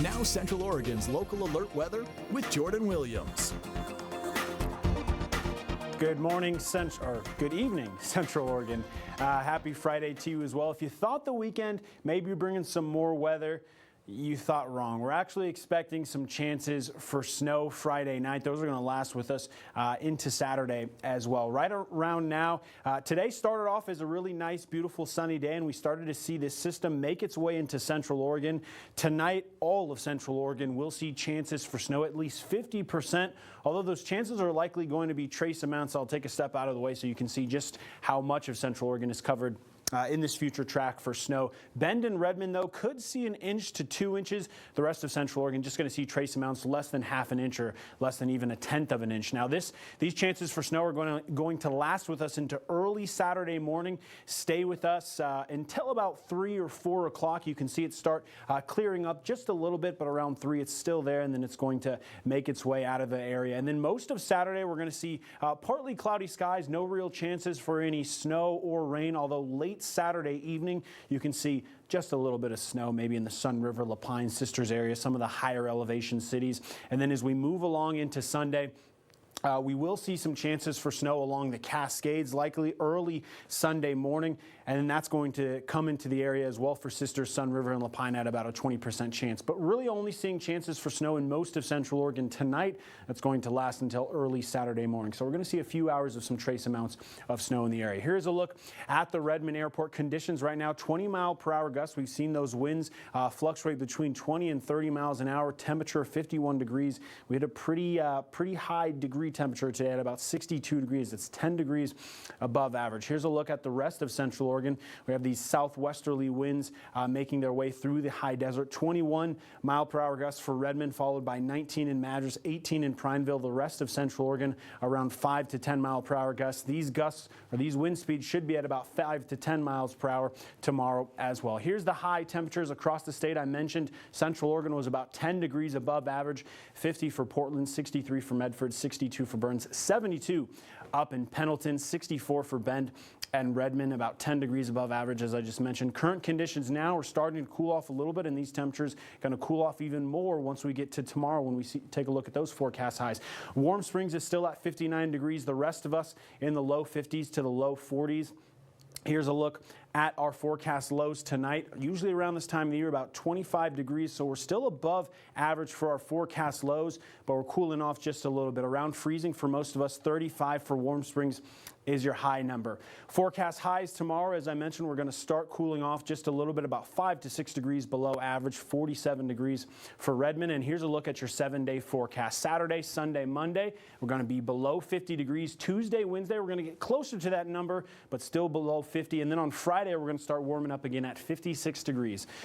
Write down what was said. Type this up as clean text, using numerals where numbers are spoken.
Now Central Oregon's local alert weather with Jordan Williams. Good morning, good evening, Central Oregon. Happy Friday to you as well. If you thought the weekend maybe bringing some more weather, you thought wrong. We're actually expecting some chances for snow Friday night. Those are going to last with us into Saturday as well. Right around now, today started off as a really nice, beautiful sunny day, and we started to see this system make its way into Central Oregon. Tonight, all of Central Oregon will see chances for snow, at least 50%, although those chances are likely going to be trace amounts. I'll take a step out of the way so you can see just how much of Central Oregon is covered in this future track for snow. Bend and Redmond, though, could see 1 inch to 2 inches. The rest of Central Oregon just going to see trace amounts less than half an inch or less than even 1/10 of an inch. Now, these chances for snow are going to last with us into early Saturday morning. Stay with us until about 3 or 4 o'clock. You can see it start clearing up just a little bit, but around 3 it's still there, and then it's going to make its way out of the area. And then most of Saturday, we're going to see partly cloudy skies, no real chances for any snow or rain, although late Saturday evening, you can see just a little bit of snow, maybe in the Sun River, La Pine, Sisters area, some of the higher elevation cities. And then as we move along into Sunday, we will see some chances for snow along the Cascades, likely early Sunday morning, and then that's going to come into the area as well for Sisters, Sun River, and La Pine at about a 20% chance. But really only seeing chances for snow in most of Central Oregon tonight. That's going to last until early Saturday morning. So we're going to see a few hours of some trace amounts of snow in the area. Here's a look at the Redmond Airport conditions right now. 20-mile-per-hour gusts. We've seen those winds fluctuate between 20 and 30 miles an hour. Temperature 51 degrees. We had a pretty high degree temperature today at about 62 degrees. It's 10 degrees above average. Here's a look at the rest of Central Oregon. We have these southwesterly winds making their way through the high desert. 21-mile-per-hour gusts for Redmond, followed by 19 in Madras, 18 in Prineville. The rest of Central Oregon around 5 to 10-mile-per-hour gusts. These gusts, or these wind speeds, should be at about 5 to 10 miles per hour tomorrow as well. Here's the high temperatures across the state. I mentioned Central Oregon was about 10 degrees above average. 50 for Portland, 63 for Medford, 62 for Burns, 72 up in Pendleton, 64 for Bend and Redmond, about 10 degrees above average, as I just mentioned. Current conditions now are starting to cool off a little bit, and these temperatures going to cool off even more once we get to tomorrow when we take a look at those forecast highs. Warm Springs is still at 59 degrees. The rest of us in the low 50s to the low 40s. Here's a look at our forecast lows tonight. Usually around this time of the year, about 25 degrees, so we're still above average for our forecast lows, but we're cooling off just a little bit. Around freezing for most of us. 35 for Warm Springs is your high number. Forecast highs tomorrow, as I mentioned, we're going to start cooling off just a little bit, about 5 to 6 degrees below average, 47 degrees for Redmond. And here's a look at your 7-day forecast. Saturday, Sunday, Monday, we're going to be below 50 degrees. Tuesday, Wednesday, we're going to get closer to that number, but still below 50. And then on Friday, we're going to start warming up again at 56 degrees.